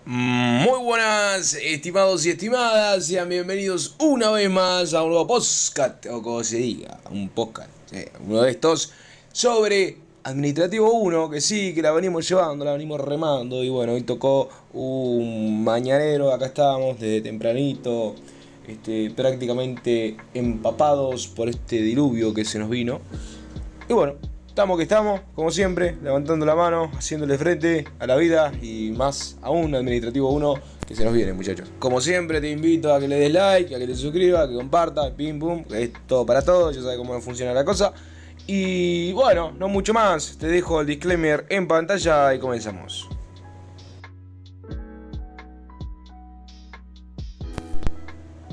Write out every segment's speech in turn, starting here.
Muy buenas, estimados y estimadas, sean bienvenidos una vez más a un nuevo podcast, o como se diga, un podcast, uno de estos sobre Administrativo 1, que sí, que la venimos llevando, la venimos remando, y bueno, hoy tocó un mañanero, acá estábamos desde tempranito, prácticamente empapados por este diluvio que se nos vino, y bueno, estamos que estamos, como siempre, levantando la mano, haciéndole frente a la vida y más aún Administrativo 1 que se nos viene, muchachos. Como siempre, te invito a que le des like, a que te suscribas, a que compartas, pim pum, que es todo para todos, ya sabes cómo funciona la cosa. Y bueno, no mucho más, te dejo el disclaimer en pantalla y comenzamos.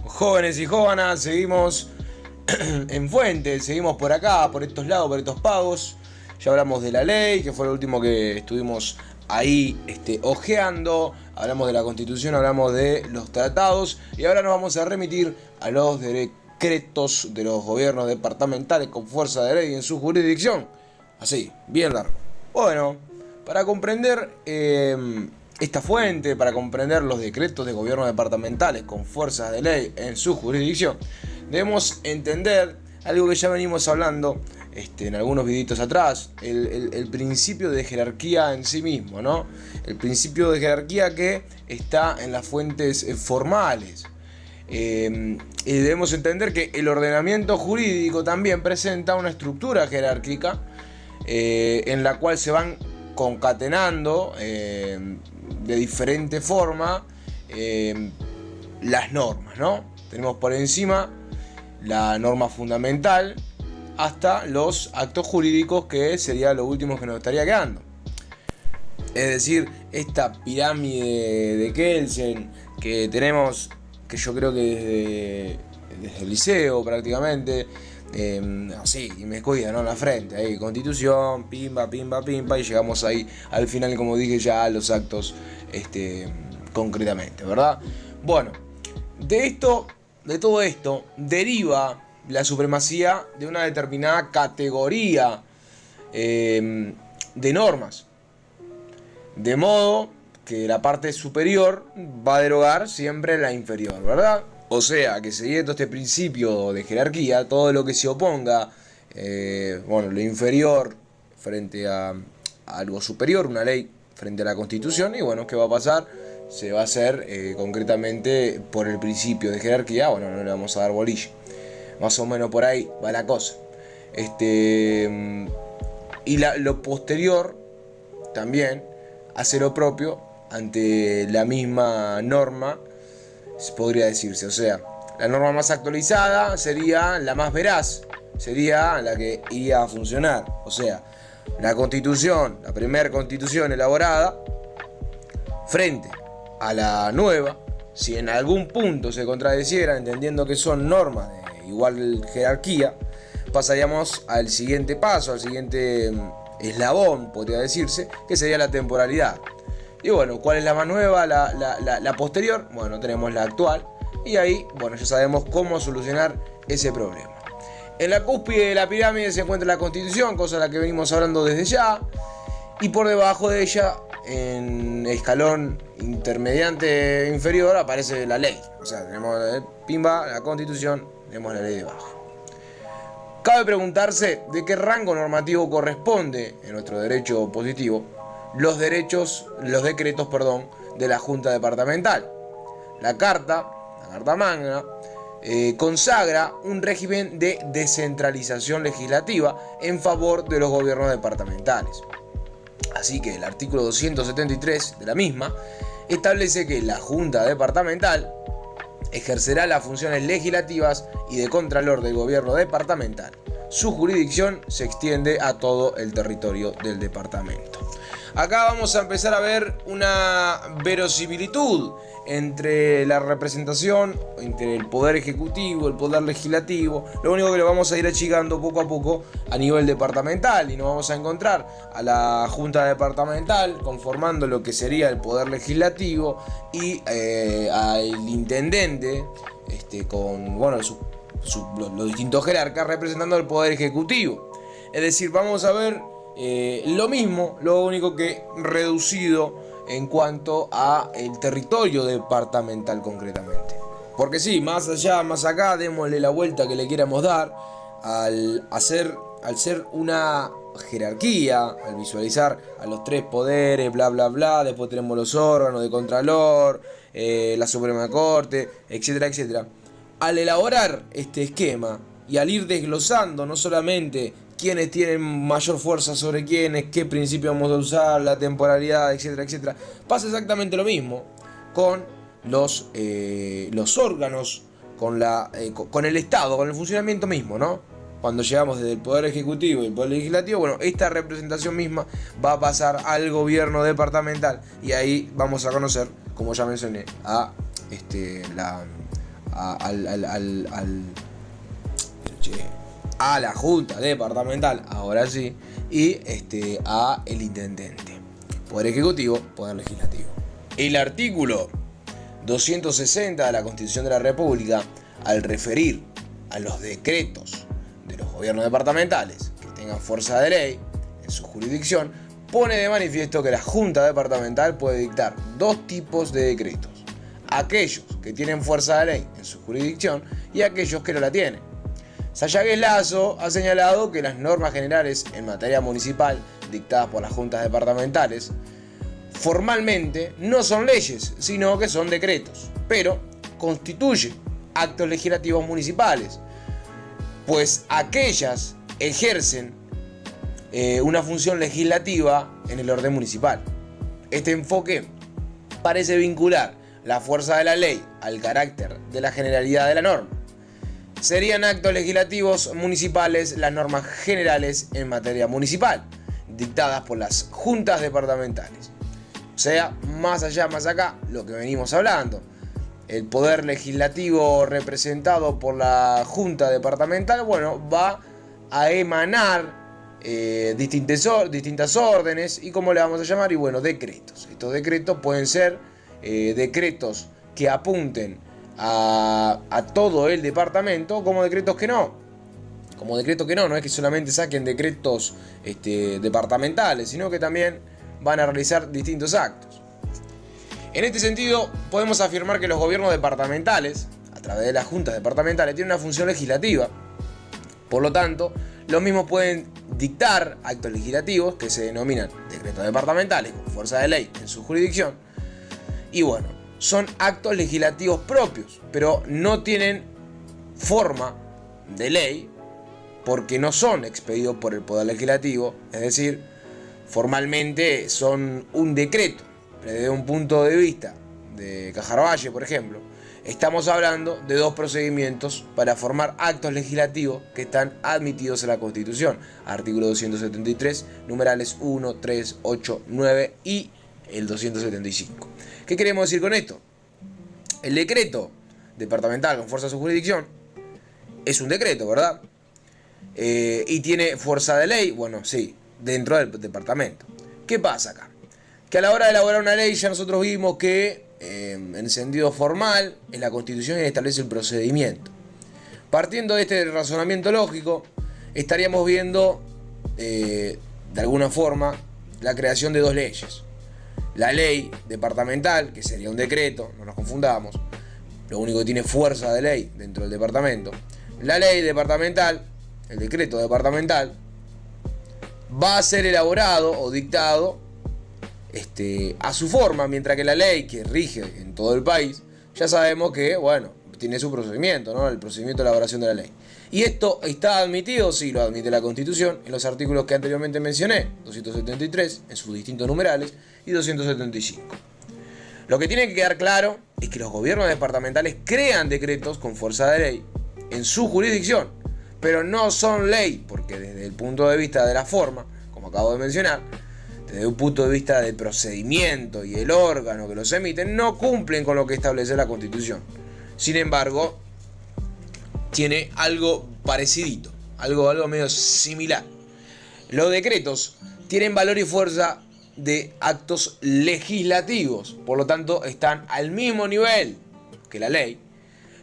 Jóvenes y jóvenes, seguimos en Fuentes, seguimos por acá, por estos lados, por estos pagos. Ya hablamos de la ley, que fue lo último que estuvimos ahí ojeando. Hablamos de la Constitución, hablamos de los tratados. Y ahora nos vamos a remitir a los decretos de los gobiernos departamentales con fuerza de ley en su jurisdicción. Así, bien largo. Bueno, para comprender esta fuente, para comprender los decretos de gobiernos departamentales con fuerza de ley en su jurisdicción, debemos entender algo que ya venimos hablando en algunos videitos atrás, el principio de jerarquía en sí mismo, ¿no? El principio de jerarquía que está en las fuentes formales. Y debemos entender que el ordenamiento jurídico también presenta una estructura jerárquica en la cual se van concatenando de diferente forma las normas, ¿no? Tenemos por encima la norma fundamental hasta los actos jurídicos, que sería lo último que nos estaría quedando. Es decir, esta pirámide de Kelsen que tenemos, que yo creo que desde el liceo prácticamente, así, y me cuida, ¿no? En la frente, ahí, Constitución, pimba, pimba, pimba, y llegamos ahí al final, como dije, ya a los actos concretamente, ¿verdad? Bueno, de todo esto deriva la supremacía de una determinada categoría de normas, de modo que la parte superior va a derogar siempre la inferior, ¿verdad? O sea, que siguiendo este principio de jerarquía, todo lo que se oponga, lo inferior frente a algo superior, una ley frente a la Constitución, y bueno, ¿qué va a pasar? Se va a hacer concretamente por el principio de jerarquía, bueno, no le vamos a dar bolilla. Más o menos por ahí va la cosa. Y lo posterior también hace lo propio ante la misma norma, podría decirse. O sea, la norma más actualizada sería la más veraz, sería la que iría a funcionar. O sea, la Constitución, la primera Constitución elaborada, frente a la nueva, si en algún punto se contradeciera, entendiendo que son normas de igual jerarquía, pasaríamos al siguiente paso, al siguiente eslabón, podría decirse, que sería la temporalidad. Y bueno, ¿cuál es la más nueva? La posterior. Bueno, tenemos la actual, y ahí, bueno, ya sabemos cómo solucionar ese problema. En la cúspide de la pirámide se encuentra la Constitución, cosa de la que venimos hablando desde ya, y por debajo de ella, en escalón intermediante inferior, aparece la ley. O sea, tenemos pimba, la Constitución, tenemos la ley debajo. Cabe preguntarse de qué rango normativo corresponde en nuestro derecho positivo los decretos, de la Junta Departamental. La Carta Magna, consagra un régimen de descentralización legislativa en favor de los gobiernos departamentales. Así que el artículo 273 de la misma establece que la Junta Departamental ejercerá las funciones legislativas y de contralor del gobierno departamental. Su jurisdicción se extiende a todo el territorio del departamento. Acá vamos a empezar a ver una verosimilitud entre la representación, entre el poder ejecutivo, el poder legislativo. Lo único que lo vamos a ir achicando poco a poco a nivel departamental, y nos vamos a encontrar a la Junta Departamental conformando lo que sería el poder legislativo, y al intendente con los distintos jerarcas representando el poder ejecutivo. Es decir, vamos a ver lo mismo, lo único que reducido en cuanto a el territorio departamental concretamente. Porque sí, más allá, más acá, démosle la vuelta que le queramos dar al ser una jerarquía, al visualizar a los tres poderes, bla bla bla, después tenemos los órganos de Contralor, la Suprema Corte, etcétera, etcétera. Al elaborar este esquema y al ir desglosando no solamente quiénes tienen mayor fuerza sobre quiénes, qué principio vamos a usar, la temporalidad, etcétera, etcétera, pasa exactamente lo mismo con los órganos, con el Estado, con el funcionamiento mismo, ¿no? Cuando llegamos desde el Poder Ejecutivo y el Poder Legislativo, bueno, esta representación misma va a pasar al gobierno departamental y ahí vamos a conocer, como ya mencioné, a la Junta Departamental, ahora sí, y a el Intendente. Poder Ejecutivo, Poder Legislativo. El artículo 260 de la Constitución de la República, al referir a los decretos de los gobiernos departamentales que tengan fuerza de ley en su jurisdicción, pone de manifiesto que la Junta Departamental puede dictar dos tipos de decretos: aquellos que tienen fuerza de ley en su jurisdicción y aquellos que no la tienen. Sayagues Lazo ha señalado que las normas generales en materia municipal dictadas por las juntas departamentales formalmente no son leyes, sino que son decretos, pero constituyen actos legislativos municipales, pues aquellas ejercen una función legislativa en el orden municipal. Este enfoque parece vincular la fuerza de la ley al carácter de la generalidad de la norma. Serían actos legislativos municipales las normas generales en materia municipal, dictadas por las juntas departamentales. O sea, más allá, más acá, lo que venimos hablando. El poder legislativo representado por la Junta Departamental, bueno, va a emanar distintas órdenes y, ¿cómo le vamos a llamar? Y bueno, decretos. Estos decretos pueden ser decretos que apunten a todo el departamento, como decretos que no. Como decretos que no es que solamente saquen decretos departamentales, sino que también van a realizar distintos actos. En este sentido, podemos afirmar que los gobiernos departamentales, a través de las juntas departamentales, tienen una función legislativa. Por lo tanto, los mismos pueden dictar actos legislativos que se denominan decretos departamentales con fuerza de ley en su jurisdicción. Y bueno, son actos legislativos propios, pero no tienen forma de ley porque no son expedidos por el Poder Legislativo, es decir, formalmente son un decreto. Desde un punto de vista de Cajarvalle, por ejemplo, estamos hablando de dos procedimientos para formar actos legislativos que están admitidos en la Constitución. Artículo 273, numerales 1, 3, 8, 9 y el 275. ¿Qué queremos decir con esto? El decreto departamental con fuerza de su jurisdicción es un decreto, ¿verdad? Y tiene fuerza de ley, bueno, sí, dentro del departamento. ¿Qué pasa acá? Que a la hora de elaborar una ley ya nosotros vimos que en sentido formal en la Constitución establece el procedimiento. Partiendo de este razonamiento lógico, estaríamos viendo de alguna forma la creación de dos leyes. La ley departamental, que sería un decreto, no nos confundamos, lo único que tiene fuerza de ley dentro del departamento. La ley departamental, el decreto departamental, va a ser elaborado o dictado a su forma, mientras que la ley que rige en todo el país, ya sabemos que, bueno, tiene su procedimiento, ¿no? El procedimiento de elaboración de la ley. ¿Y esto está admitido? Sí, lo admite la Constitución en los artículos que anteriormente mencioné, 273 en sus distintos numerales y 275. Lo que tiene que quedar claro es que los gobiernos departamentales crean decretos con fuerza de ley en su jurisdicción, pero no son ley, porque desde el punto de vista de la forma, como acabo de mencionar, desde un punto de vista del procedimiento y el órgano que los emiten, no cumplen con lo que establece la Constitución. Sin embargo, tiene algo parecidito, algo medio similar. Los decretos tienen valor y fuerza de actos legislativos, por lo tanto están al mismo nivel que la ley.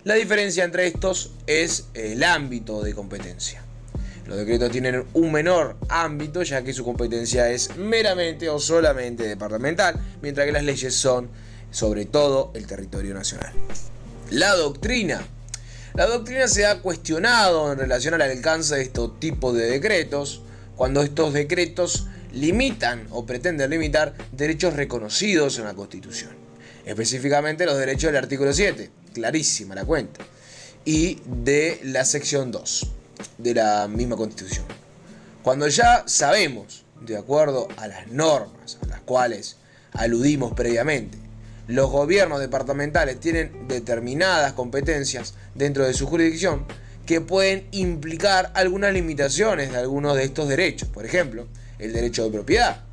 La diferencia entre estos es el ámbito de competencia. Los decretos tienen un menor ámbito, ya que su competencia es meramente o solamente departamental, mientras que las leyes son sobre todo el territorio nacional. La doctrina. La doctrina se ha cuestionado en relación al alcance de estos tipos de decretos, cuando estos decretos limitan o pretenden limitar derechos reconocidos en la Constitución. Específicamente los derechos del artículo 7, clarísima la cuenta, y de la sección 2 de la misma Constitución. Cuando ya sabemos, de acuerdo a las normas a las cuales aludimos previamente, los gobiernos departamentales tienen determinadas competencias dentro de su jurisdicción que pueden implicar algunas limitaciones de algunos de estos derechos, por ejemplo, el derecho de propiedad.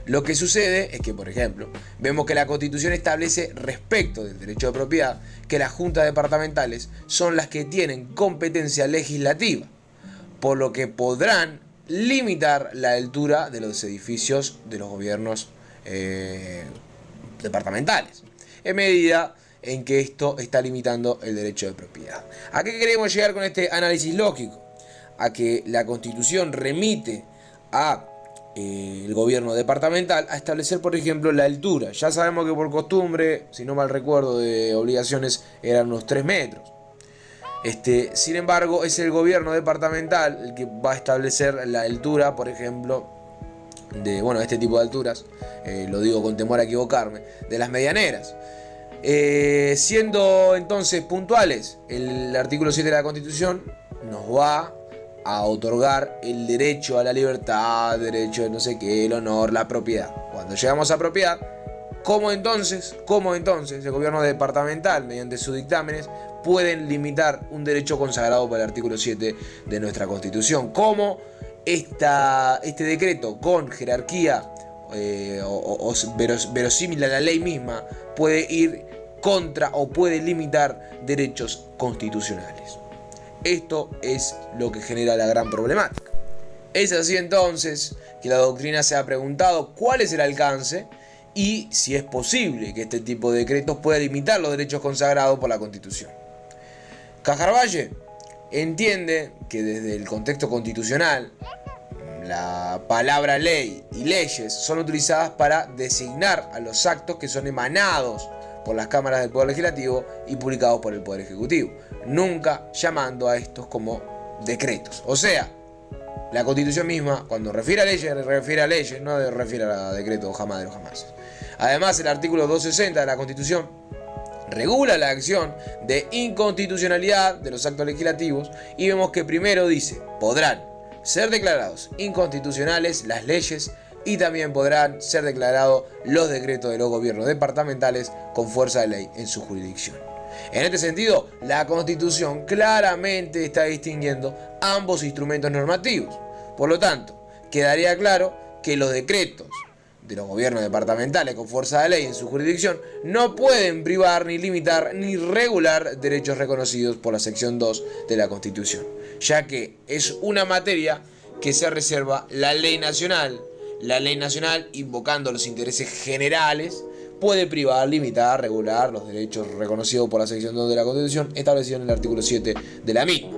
Lo que sucede es que, por ejemplo, vemos que la Constitución establece respecto del derecho de propiedad que las juntas departamentales son las que tienen competencia legislativa, por lo que podrán limitar la altura de los edificios de los gobiernos departamentales, en medida en que esto está limitando el derecho de propiedad. ¿A qué queremos llegar con este análisis lógico? A que la Constitución remite a el gobierno departamental a establecer, por ejemplo, la altura. Ya sabemos que por costumbre, si no mal recuerdo, de obligaciones eran unos 3 metros. Sin embargo, es el gobierno departamental el que va a establecer la altura, por ejemplo, de este tipo de alturas, lo digo con temor a equivocarme, de las medianeras. Siendo entonces puntuales, el artículo 7 de la Constitución nos va a otorgar el derecho a la libertad, derecho de no sé qué, el honor, la propiedad. Cuando llegamos a propiedad, ¿cómo entonces el gobierno departamental, mediante sus dictámenes, pueden limitar un derecho consagrado por el artículo 7 de nuestra Constitución? ¿Cómo este decreto con jerarquía verosímil a la ley misma puede ir contra o puede limitar derechos constitucionales? Esto es lo que genera la gran problemática. Es así entonces que la doctrina se ha preguntado cuál es el alcance y si es posible que este tipo de decretos pueda limitar los derechos consagrados por la Constitución. Cajarvalle entiende que desde el contexto constitucional la palabra ley y leyes son utilizadas para designar a los actos que son emanados por las cámaras del Poder Legislativo y publicados por el Poder Ejecutivo, nunca llamando a estos como decretos. O sea, la Constitución misma, cuando refiere a leyes, no refiere a decretos jamás de los jamás. Además, el artículo 260 de la Constitución regula la acción de inconstitucionalidad de los actos legislativos y vemos que primero dice: podrán ser declarados inconstitucionales las leyes y también podrán ser declarados los decretos de los gobiernos departamentales con fuerza de ley en su jurisdicción. En este sentido, la Constitución claramente está distinguiendo ambos instrumentos normativos. Por lo tanto, quedaría claro que los decretos de los gobiernos departamentales con fuerza de ley en su jurisdicción no pueden privar, ni limitar, ni regular derechos reconocidos por la sección 2 de la Constitución, ya que es una materia que se reserva la ley nacional. La ley nacional, invocando los intereses generales, puede privar, limitar, regular los derechos reconocidos por la sección 2 de la Constitución, establecido en el artículo 7 de la misma.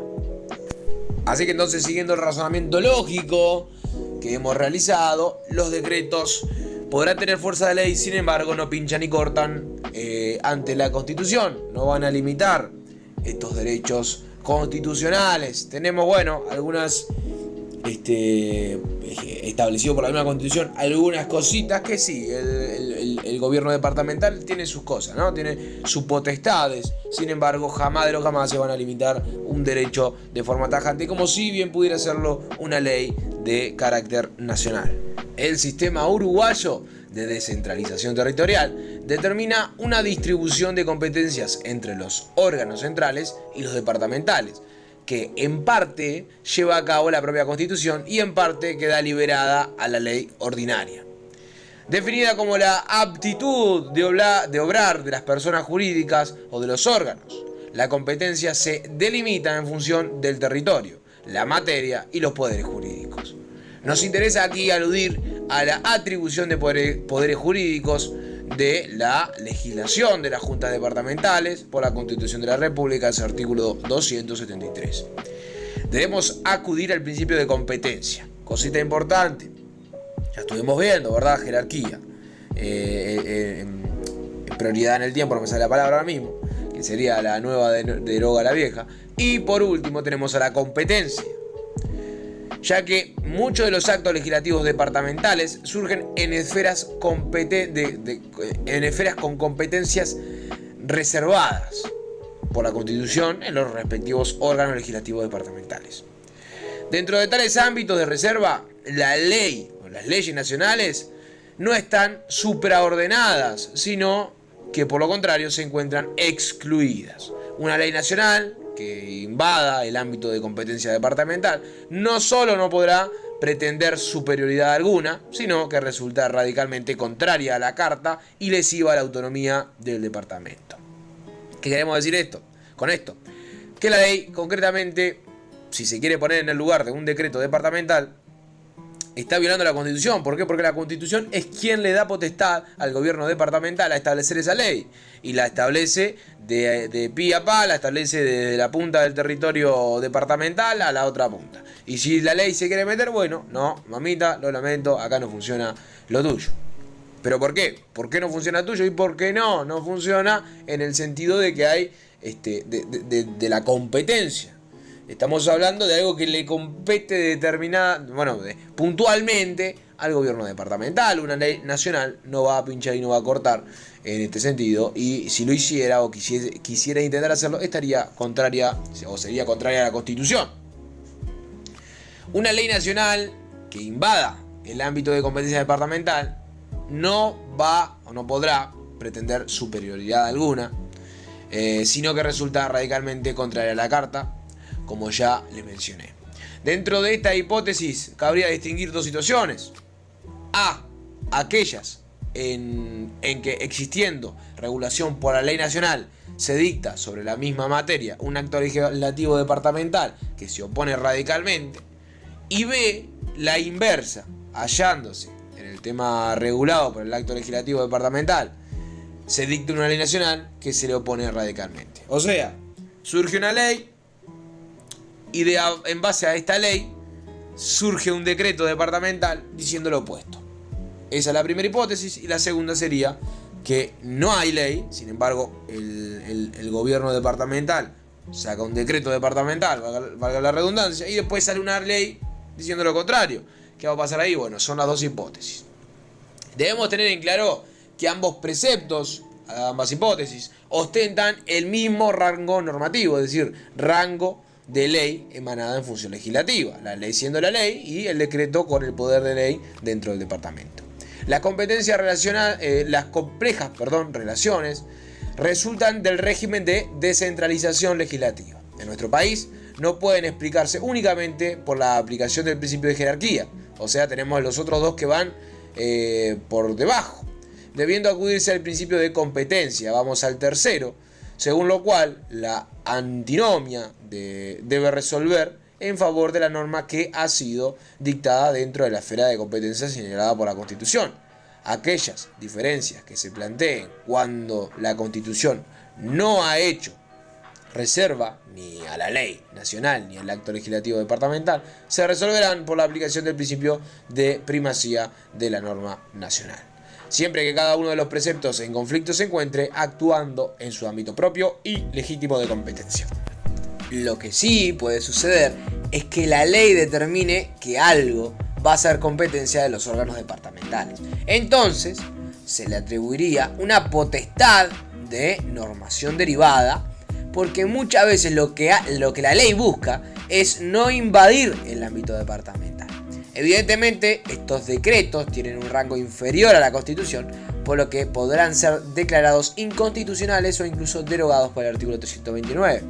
Así que entonces, siguiendo el razonamiento lógico que hemos realizado, los decretos podrán tener fuerza de ley, sin embargo no pinchan ni cortan ante la Constitución, no van a limitar estos derechos constitucionales. Tenemos, algunas establecido por la misma Constitución, algunas cositas que sí, el gobierno departamental tiene sus cosas, ¿no? Tiene sus potestades, sin embargo jamás de los jamás se van a limitar un derecho de forma tajante, como si bien pudiera hacerlo una ley de carácter nacional. El sistema uruguayo de descentralización territorial determina una distribución de competencias entre los órganos centrales y los departamentales, que en parte lleva a cabo la propia Constitución y en parte queda liberada a la ley ordinaria. Definida como la aptitud de obrar de las personas jurídicas o de los órganos, la competencia se delimita en función del territorio, la materia y los poderes jurídicos. Nos interesa aquí aludir a la atribución de poderes jurídicos de la legislación de las juntas departamentales por la Constitución de la República, en su artículo 273. debemos acudir al principio de competencia. Cosita importante, ya estuvimos viendo, ¿verdad? Jerarquía, prioridad en el tiempo, no me sale la palabra ahora mismo, que sería la nueva deroga la vieja. Y por último tenemos a la competencia, ya que muchos de los actos legislativos departamentales surgen en esferas con competencias reservadas por la Constitución en los respectivos órganos legislativos departamentales. Dentro de tales ámbitos de reserva, la ley o las leyes nacionales no están supraordenadas, sino que por lo contrario se encuentran excluidas. Una ley nacional que invada el ámbito de competencia departamental no solo no podrá pretender superioridad alguna, sino que resulta radicalmente contraria a la Carta y lesiva a la autonomía del departamento. ¿Qué queremos decir con esto? Que la ley, concretamente, si se quiere poner en el lugar de un decreto departamental, está violando la Constitución. ¿Por qué? Porque la Constitución es quien le da potestad al gobierno departamental a establecer esa ley. Y la establece de pi a pa, la establece desde la punta del territorio departamental a la otra punta. Y si la ley se quiere meter, bueno, no, mamita, lo lamento, acá no funciona lo tuyo. ¿Pero por qué? ¿Por qué no funciona tuyo? ¿Y por qué no? No funciona en el sentido de que hay de la competencia. Estamos hablando de algo que le compete puntualmente al gobierno departamental. Una ley nacional no va a pinchar y no va a cortar en este sentido. Y si lo hiciera o quisiera intentar hacerlo, estaría contraria o sería contraria a la Constitución. Una ley nacional que invada el ámbito de competencia departamental no va o no podrá pretender superioridad alguna, sino que resulta radicalmente contraria a la Carta, como ya les mencioné. Dentro de esta hipótesis cabría distinguir dos situaciones. Aquellas en que, existiendo regulación por la ley nacional, se dicta sobre la misma materia un acto legislativo departamental que se opone radicalmente. Y B, la inversa, hallándose en el tema regulado por el acto legislativo departamental, se dicta una ley nacional que se le opone radicalmente. O sea, surge una ley y en base a esta ley surge un decreto departamental diciendo lo opuesto. Esa es la primera hipótesis. Y la segunda sería que no hay ley, sin embargo el gobierno departamental saca un decreto departamental, valga la redundancia, y después sale una ley diciendo lo contrario. ¿Qué va a pasar ahí? Bueno, son las dos hipótesis. Debemos tener en claro que ambos preceptos, ambas hipótesis, ostentan el mismo rango normativo, es decir, rango de ley emanada en función legislativa, la ley siendo la ley y el decreto con el poder de ley dentro del departamento. Las competencias las complejas relaciones resultan del régimen de descentralización legislativa. En nuestro país no pueden explicarse únicamente por la aplicación del principio de jerarquía, o sea, tenemos los otros dos que van por debajo, debiendo acudirse al principio de competencia. Vamos al tercero, según lo cual la antinomia debe resolver en favor de la norma que ha sido dictada dentro de la esfera de competencia señalada por la Constitución. Aquellas diferencias que se planteen cuando la Constitución no ha hecho reserva ni a la ley nacional ni al acto legislativo departamental se resolverán por la aplicación del principio de primacía de la norma nacional, siempre que cada uno de los preceptos en conflicto se encuentre actuando en su ámbito propio y legítimo de competencia. Lo que sí puede suceder es que la ley determine que algo va a ser competencia de los órganos departamentales. Entonces, se le atribuiría una potestad de normación derivada, porque muchas veces lo que la ley busca es no invadir el ámbito departamental. Evidentemente, estos decretos tienen un rango inferior a la Constitución, por lo que podrán ser declarados inconstitucionales o incluso derogados por el artículo 329.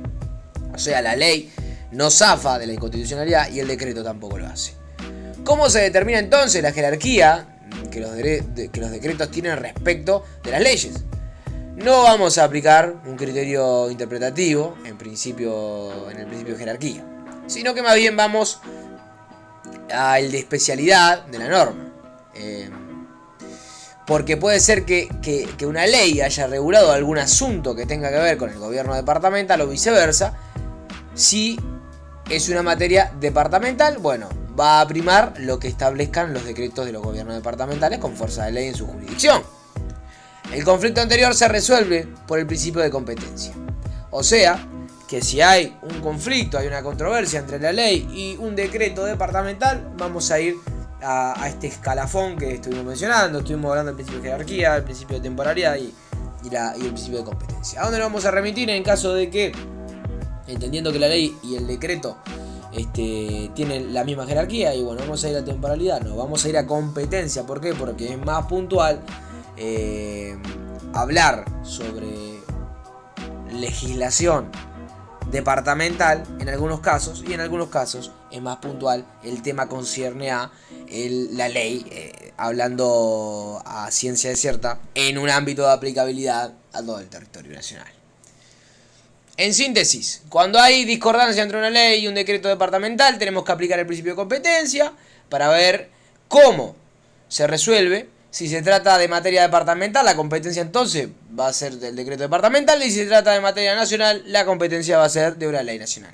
O sea, la ley no zafa de la inconstitucionalidad y el decreto tampoco lo hace. ¿Cómo se determina entonces la jerarquía que los decretos tienen respecto de las leyes? No vamos a aplicar un criterio interpretativo en el principio de jerarquía, sino que más bien vamos al de especialidad de la norma. Porque puede ser que una ley haya regulado algún asunto que tenga que ver con el gobierno departamental o viceversa, si es una materia departamental, bueno, va a primar lo que establezcan los decretos de los gobiernos departamentales con fuerza de ley en su jurisdicción. El conflicto anterior se resuelve por el principio de competencia. O sea, que si hay un conflicto, hay una controversia entre la ley y un decreto departamental, vamos a ir a este escalafón que estuvimos mencionando. Estuvimos hablando del principio de jerarquía, el principio de temporalidad y el principio de competencia. ¿A dónde nos vamos a remitir en caso de que, entendiendo que la ley y el decreto tienen la misma jerarquía? Y bueno, vamos a ir a temporalidad, no, vamos a ir a competencia. ¿Por qué? Porque es más puntual hablar sobre legislación departamental en algunos casos, y en algunos casos es más puntual, el tema concierne a la ley, hablando a ciencia cierta, en un ámbito de aplicabilidad a todo el territorio nacional. En síntesis, cuando hay discordancia entre una ley y un decreto departamental, tenemos que aplicar el principio de competencia para ver cómo se resuelve. Si se trata de materia departamental, la competencia entonces va a ser del decreto departamental, y si se trata de materia nacional, la competencia va a ser de una ley nacional.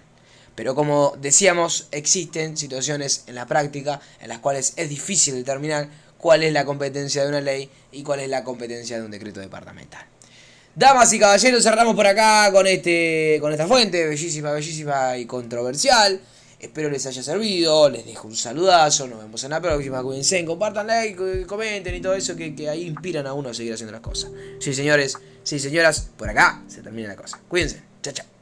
Pero como decíamos, existen situaciones en la práctica en las cuales es difícil determinar cuál es la competencia de una ley y cuál es la competencia de un decreto departamental. Damas y caballeros, cerramos por acá con esta fuente bellísima y controversial. Espero les haya servido, les dejo un saludazo, nos vemos en la próxima, cuídense, compartan, like, comenten y todo eso que ahí inspiran a uno a seguir haciendo las cosas. Sí, señores, sí, señoras, por acá se termina la cosa. Cuídense, chao, chao.